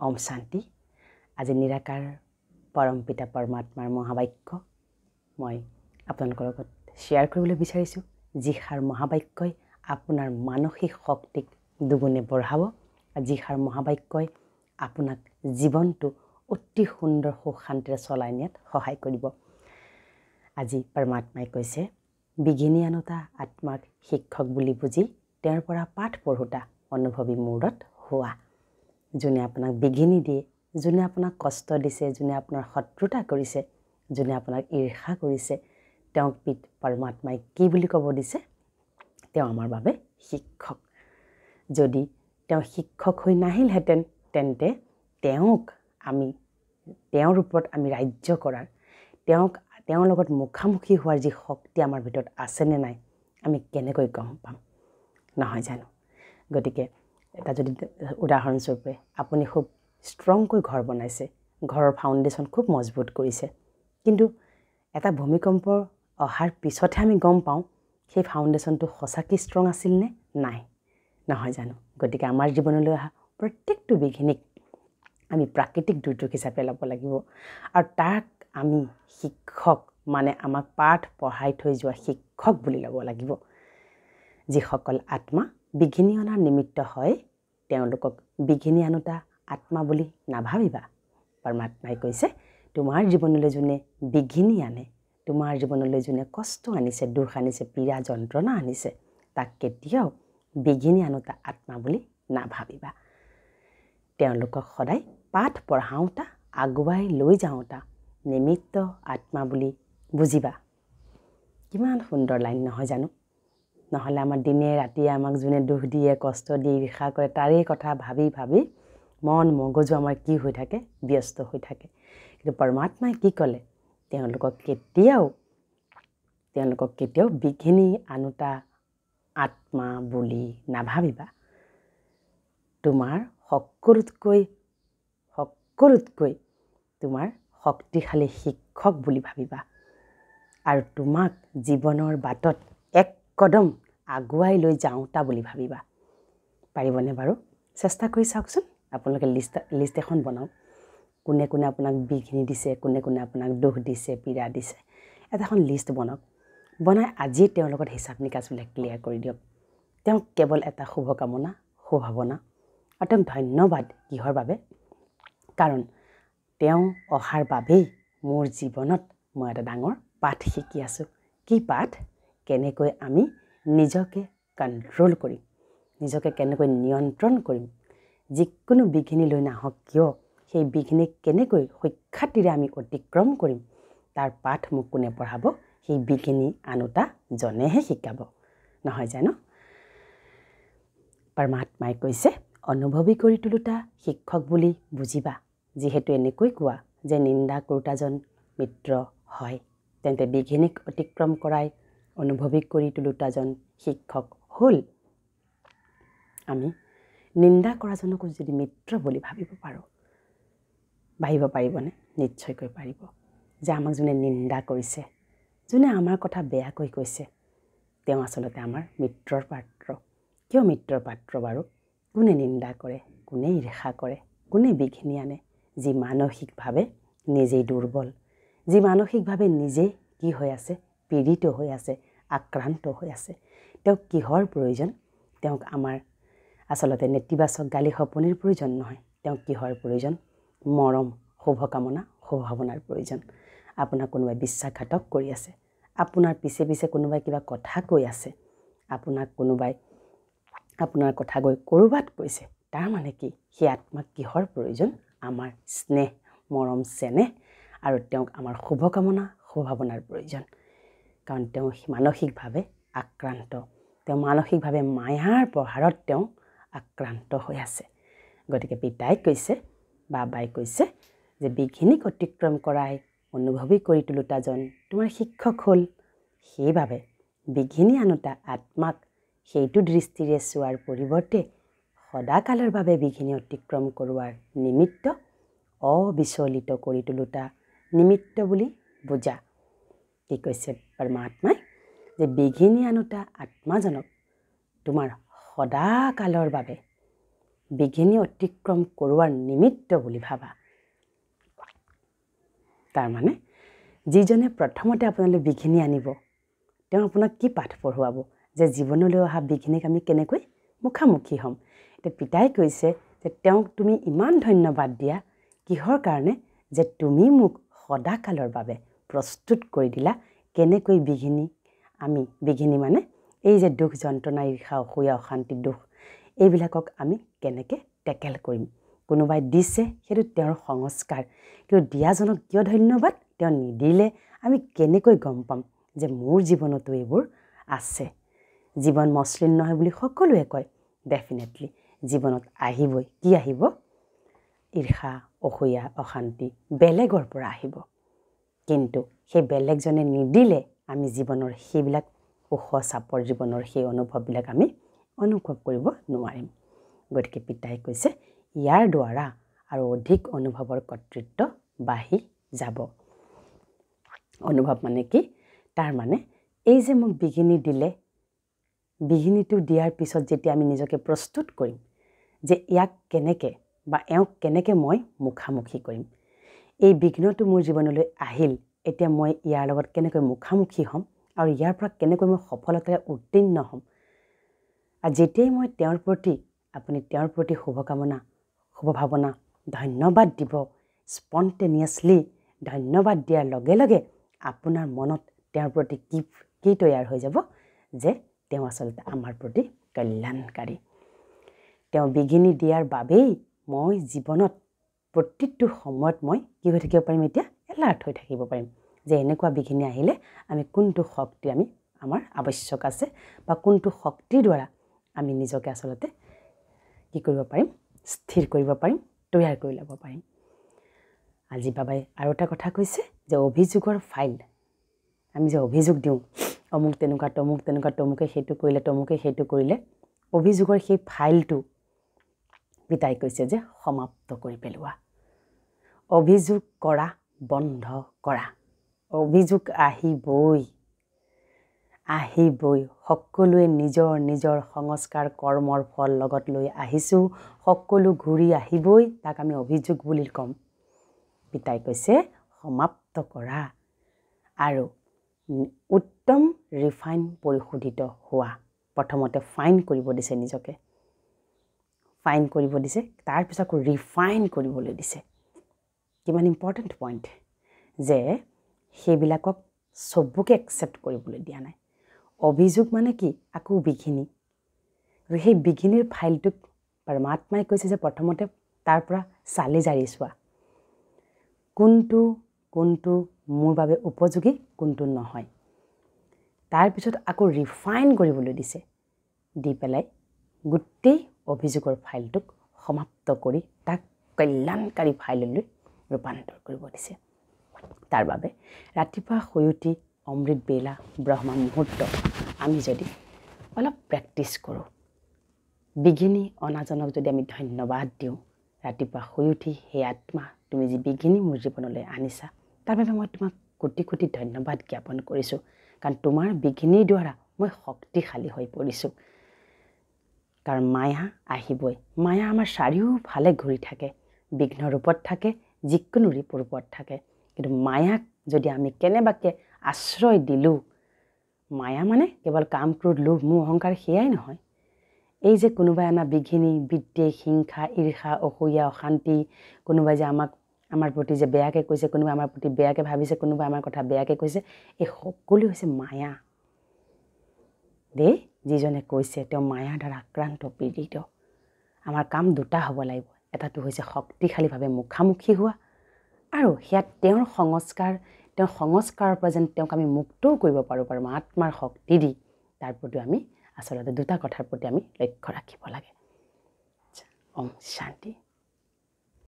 ওম শান্তি। আজি নিৰাকাৰ পৰম পিতা পৰমাত্মাৰ মহাবাক্য মই আপোনালোকৰ লগত শ্বেয়াৰ কৰিবলৈ বিচাৰিছোঁ, যিষাৰ মহাবাক্যই আপোনাৰ মানসিক শক্তিক দুগুণে বঢ়াব, যিষাৰ মহাবাক্যই আপোনাক জীৱনটো অতি সুন্দৰ সুখ শান্তিৰে চলাই নিয়াত সহায় কৰিব। আজি পৰমাত্মাই কৈছে, বিঘিনিয়ানতা আত্মাক শিক্ষক বুলি বুজি তেওঁৰ পৰা পাঠ পঢ়োতা অনুভৱী মূৰত হোৱা। যোনে আপোনাক বিঘিনি দিয়ে, যোনে আপোনাক কষ্ট দিছে, যোনে আপোনাৰ শত্ৰুতা কৰিছে, যোনে আপোনাক ঈৰ্ষা কৰিছে, তেওঁক পৰমাত্মাই কি বুলি ক'ব দিছে? তেওঁ আমাৰ বাবে শিক্ষক। যদি তেওঁ শিক্ষক হৈ নাহিলহেঁতেন, তেন্তে তেওঁৰ ওপৰত আমি ৰাজ্য কৰাৰ, তেওঁৰ লগত মুখামুখি হোৱাৰ যি শক্তি আমাৰ ভিতৰত আছেনে নাই, আমি কেনেকৈ গম পাম? নহয় জানো? গতিকে এটা যদি উদাহৰণস্বৰূপে আপুনি খুব ষ্ট্ৰংকৈ ঘৰ বনাইছে, ঘৰৰ ফাউণ্ডেশ্যন খুব মজবুত কৰিছে, কিন্তু এটা ভূমিকম্প অহাৰ পিছতহে আমি গম পাওঁ সেই ফাউণ্ডেশ্যনটো সঁচাকৈ ষ্ট্ৰং আছিল নে নাই। নহয় জানো? গতিকে আমাৰ জীৱনলৈ অহা প্ৰত্যেকটো বিঘিনিক আমি প্ৰাকৃতিক দুৰ্যোগ হিচাপে ল'ব লাগিব, আৰু তাক আমি শিক্ষক মানে আমাক পাঠ পঢ়াই থৈ যোৱা শিক্ষক বুলি ল'ব লাগিব। যিসকল আত্মা বিঘিনি অনাৰ নিমিত্ত হয়, তেওঁলোকক বিঘিনি আনোতা আত্মা বুলি নাভাবিবা। পৰমাত্মাই কৈছে, তোমাৰ জীৱনলৈ যোনে বিঘিনি আনে, তোমাৰ জীৱনলৈ যোনে কষ্ট আনিছে, দুখ আনিছে, পীড়া যন্ত্ৰণা আনিছে, তাক কেতিয়াও বিঘিনি আনোতা আত্মা বুলি নাভাবিবা। তেওঁলোকক সদায় পাঠ পঢ়াওঁতা, আগুৱাই লৈ যাওঁতা নিমিত্ত আত্মা বুলি বুজিবা। কিমান সুন্দৰ লাইন, নহয় জানো? নহ'লে আমাৰ দিনে ৰাতিয়ে আমাক যোনে দুখ দিয়ে, কষ্ট দিয়ে, ঈৰ্ষা কৰে, তাৰেই কথা ভাবি ভাবি মন মগজু আমাৰ কি হৈ থাকে? ব্যস্ত হৈ থাকে। কিন্তু পৰমাত্মাই কি ক'লে? তেওঁলোকক কেতিয়াও বিঘিনি আনোতা আত্মা বুলি নাভাবিবা। তোমাৰ সকলোতকৈ তোমাৰ শক্তিশালী শিক্ষক বুলি ভাবিবা, আৰু তোমাক জীৱনৰ বাটত এক কদম আগুৱাই লৈ যাওঁতা বুলি ভাবিবা। পাৰিবনে বাৰু? চেষ্টা কৰি চাওকচোন। আপোনালোকে লিষ্ট এখন বনাওক। কোনে কোনে আপোনাক বিঘিনি দিছে, কোনে কোনে আপোনাক দুখ দিছে, পীড়া দিছে, এটা এখন লিষ্ট বনাওক। বনাই আজিয়ে তেওঁৰ লগত হিচাপ নিকাচবিলাক ক্লিয়াৰ কৰি দিয়ক। তেওঁক কেৱল এটা শুভকামনা, সুভাৱনা, আৰু তেওঁক ধন্যবাদ। কিহৰ বাবে? কাৰণ তেওঁ অহাৰ বাবেই মোৰ জীৱনত মই এটা ডাঙৰ পাঠ শিকি আছোঁ। কি পাঠ? কেনেকৈ আমি নিজকে কণ্ট্ৰল কৰিম, নিজকে কেনেকৈ নিয়ন্ত্ৰণ কৰিম, যিকোনো বিঘিনি লৈ নাহক কিয় সেই বিঘিনিক কেনেকৈ সুখ্যাতিৰে আমি অতিক্ৰম কৰিম, তাৰ পাঠ মোক কোনে পঢ়াব? সেই বিঘিনি আনোতা জনেহে শিকাব। নহয় জানো? পৰমাত্মাই কৈছে, অনুভৱী কৰি তোলোতা শিক্ষক বুলি বুজিবা। যিহেতু এনেকৈ কোৱা যে নিন্দা কৰোতাজন মিত্ৰ হয়, তেন্তে বিঘিনিক অতিক্ৰম কৰাই অনুভৱী কৰি তোলোতাজন শিক্ষক হ'ল। আমি নিন্দা কৰাজনকো যদি মিত্ৰ বুলি ভাবিব পাৰিবনে? নিশ্চয়কৈ পাৰিব। যে আমাক যোনে নিন্দা কৰিছে, যোনে আমাৰ কথা বেয়াকৈ কৈছে, তেওঁ আচলতে আমাৰ মিত্ৰৰ পাত্ৰ। কিয় মিত্ৰৰ পাত্ৰ বাৰু? কোনে নিন্দা কৰে, কোনে ঈৰ্ষা কৰে, কোনে বিঘিনি আনে? যি মানসিকভাৱে নিজেই দুৰ্বল, যি মানসিকভাৱে নিজেই কি হৈ আছে? পীড়িত হৈ আছে, আক্ৰান্ত হৈ আছে। তেওঁক কিহৰ প্ৰয়োজন? তেওঁক আমাৰ আচলতে নেতিবাচক গালি সপনিৰ প্ৰয়োজন নহয়। তেওঁক কিহৰ প্ৰয়োজন? মৰম, শুভকামনা, সুভাৱনাৰ প্ৰয়োজন। আপোনাক কোনোবাই বিশ্বাসঘাতক কৰি আছে, আপোনাৰ পিছে পিছে কোনোবাই কিবা কথা কৈ আছে, আপোনাক কোনোবাই আপোনাৰ কথা গৈ ক'ৰবাত কৈছে, তাৰ মানে কি? সেই আত্মাক কিহৰ প্ৰয়োজন? আমাৰ স্নেহ, মৰম, চেনেহ, আৰু তেওঁক আমাৰ শুভকামনা, সুভাৱনাৰ প্ৰয়োজন। কাৰণ তেওঁ মানসিকভাৱে আক্ৰান্ত, তেওঁ মানসিকভাৱে মায়াৰ প্ৰহাৰত তেওঁ আক্ৰান্ত হৈ আছে। গতিকে পিতাই কৈছে, বাবাই কৈছে যে বিঘিনিক অতিক্ৰম কৰাই অনুভৱী কৰি তোলোতাজন তোমাৰ শিক্ষক হ'ল। সেইবাবে বিঘিনি আনোতা আত্মাক সেইটো দৃষ্টিৰে চোৱাৰ পৰিৱৰ্তে সদাকালৰ বাবে বিঘিনি অতিক্ৰম কৰোৱাৰ নিমিত্ত অবিচলিত কৰি তোলোতা নিমিত্ত বুলি বুজা। কি কৈছে পৰমাত্মাই? যে বিঘিনি আনোতা আত্মাজনক তোমাৰ সদাকালৰ বাবে বিঘিনি অতিক্ৰম কৰোৱাৰ নিমিত্ত বুলি ভাবা। তাৰমানে যিজনে প্ৰথমতে আপোনালৈ বিঘিনি আনিব তেওঁ আপোনাক কি পাঠ পঢ়ুৱাব যে জীৱনলৈ অহা বিঘিনিক আমি কেনেকৈ মুখামুখি হ'ম। এতিয়া পিতাই কৈছে যে তেওঁক তুমি ইমান ধন্যবাদ দিয়া কিহৰ কাৰণে যে তুমি মোক সদাকালৰ বাবে প্ৰস্তুত কৰি দিলা কেনেকৈ বিঘিনি মানে এই যে দুখ যন্ত্ৰণা ঈৰ্ষা অসূয়া অশান্তি দুখ এইবিলাকক আমি কেনেকৈ টেকেল কৰিম। কোনোবাই দিছে সেইটো তেওঁৰ সংস্কাৰ, কিন্তু দিয়াজনক কিয় ধন্যবাদ, তেওঁ নিদিলে আমি কেনেকৈ গম পাম যে মোৰ জীৱনতো এইবোৰ আছে। জীৱন মসৃণ নহয় বুলি সকলোৱে কয়, ডেফিনেটলি জীৱনত আহিবই। কি আহিব? ঈৰ্ষা অসূয়া অশান্তি বেলেগৰ পৰা আহিব, কিন্তু সেই বেলেগজনে নিদিলে আমি জীৱনৰ সেইবিলাক সুখ চাপৰ জীৱনৰ সেই অনুভৱবিলাক আমি অনুভৱ কৰিব নোৱাৰিম। গতিকে পিতাই কৈছে ইয়াৰ দ্বাৰা আৰু অধিক অনুভৱৰ কৰ্তৃত্ব বাঢ়ি যাব। অনুভৱ মানে কি? তাৰ মানে এই যে মোক বিঘিনি দিলে, বিঘিনিটো দিয়াৰ পিছত যেতিয়া আমি নিজকে প্ৰস্তুত কৰিম যে ইয়াক কেনেকৈ বা এওঁক কেনেকৈ মই মুখামুখি কৰিম, এই বিঘ্নটো মোৰ জীৱনলৈ আহিল, এতিয়া মই ইয়াৰ লগত কেনেকৈ মুখামুখি হ'ম আৰু ইয়াৰ পৰা কেনেকৈ মই সফলতাৰে উত্তীৰ্ণ হ'ম। আৰু যেতিয়াই মই আপুনি তেওঁৰ প্ৰতি শুভকামনা শুভভাৱনা ধন্যবাদ দিব, স্পণ্টেনিয়াছলি ধন্যবাদ দিয়াৰ লগে লগে আপোনাৰ মনত তেওঁৰ প্ৰতি কি তৈয়াৰ হৈ যাব যে তেওঁ আচলতে আমাৰ প্ৰতি কল্যাণকাৰী। তেওঁ বিঘিনি দিয়াৰ বাবেই মই জীৱনত প্ৰতিটো সময়ত মই কি হৈ থাকিব পাৰিম, এতিয়া এলাৰ্ট হৈ থাকিব পাৰিম যে এনেকুৱা বিঘিনি আহিলে আমি কোনটো শক্তি আমাৰ আৱশ্যক আছে বা কোনটো শক্তিৰ দ্বাৰা আমি নিজকে আচলতে কি কৰিব পাৰিম, স্থিৰ কৰিব পাৰিম, তৈয়াৰ কৰি ল'ব পাৰিম। আজি বাবাই আৰু এটা কথা কৈছে যে অভিযোগৰ ফাইল আমি যে অভিযোগ দিওঁ, অমুক তেনেকুৱা তমুকে সেইটো কৰিলে, তমুকে সেইটো কৰিলে, অভিযোগৰ সেই ফাইলটো পিতাই কৈছে যে সমাপ্ত কৰি পেলোৱা। অভিযোগ কৰা বন্ধ কৰা। অভিযোগ আহিবই, সকলোৱে নিজৰ নিজৰ সংস্কাৰ কৰ্মৰ ফল লগত লৈ আহিছোঁ, সকলো ঘূৰি আহিবই, তাক আমি অভিযোগ বুলি ক'ম। পিতাই কৈছে সমাপ্ত কৰা আৰু উত্তম ৰিফাইন পৰিশোধিত হোৱা। প্ৰথমতে ফাইন কৰিব দিছে, নিজকে ফাইন কৰিব দিছে, তাৰপিছত আকৌ ৰিফাইন কৰিবলৈ দিছে। কিমান ইম্পৰ্টেণ্ট পইণ্ট যে সেইবিলাকক চবকে একচেপ্ট কৰিবলৈ দিয়া নাই। অভিযোগ মানে কি? আকৌ বিঘিনি। আৰু সেই বিঘিনিৰ ফাইলটোক পৰমাত্মাই কৈছে যে প্ৰথমতে তাৰ পৰা চালি জাৰি চোৱা, কোনটো মোৰ বাবে উপযোগী, কোনটো নহয়। তাৰপিছত আকৌ ৰিফাইন কৰিবলৈ দিছে, দি পেলাই গোটেই অভিযোগৰ ফাইলটোক সমাপ্ত কৰি তাক কল্যাণকাৰী ফাইললৈ ৰূপান্তৰ কৰিব দিছে। তাৰ বাবে ৰাতিপুৱা শুই উঠি অমৃত বেলা ব্ৰহ্ম মুহূৰ্ত আমি যদি অলপ প্ৰেক্টিছ কৰোঁ, বিঘিনি অনাজনক যদি আমি ধন্যবাদ দিওঁ, ৰাতিপুৱা শুই উঠি সেই আত্মা তুমি যি বিঘিনি মোৰ জীৱনলৈ আনিছা তাৰ বাবে মই তোমাক কোটি কোটি ধন্যবাদ জ্ঞাপন কৰিছোঁ, কাৰণ তোমাৰ বিঘিনিৰ দ্বাৰা মই শক্তিশালী হৈ পৰিছোঁ। কাৰণ মায়া আহিবই, মায়া আমাৰ চাৰিওফালে ঘূৰি থাকে, বিঘ্ন ৰূপত থাকে, যিকোনো ৰূপত থাকে, কিন্তু মায়াক যদি আমি কেনেবাকৈ আশ্ৰয় দিলোঁ, মায়া মানে কেৱল কাম ক্ৰোধ লোভ মোহ অহংকাৰ সেয়াই নহয়, এই যে কোনোবাই অনা বিঘিনি বিদ্বেষ হিংসা ঈৰ্ষা অসূয়া অশান্তি, কোনোবাই যে আমাৰ প্ৰতি যে বেয়াকৈ কৈছে, কোনোবাই আমাৰ প্ৰতি বেয়াকৈ ভাবিছে, কোনোবাই আমাৰ কথা বেয়াকৈ কৈছে, এই সকলো হৈছে মায়া। যিজনে কৈছে তেওঁ মায়াৰ দ্বাৰা আক্ৰান্ত পীড়িত। আমাৰ কাম দুটা হ'ব লাগিব, এটাটো হৈছে শক্তিশালীভাৱে মুখামুখি হোৱা, আৰু সেয়া তেওঁৰ সংস্কাৰৰ পৰা যেন তেওঁক আমি মুক্তও কৰিব পাৰোঁ আত্মাৰ শক্তি দি, তাৰ প্ৰতি আমি আচলতে দুটা কথাৰ প্ৰতি আমি লক্ষ্য ৰাখিব লাগে। ওম শান্তি।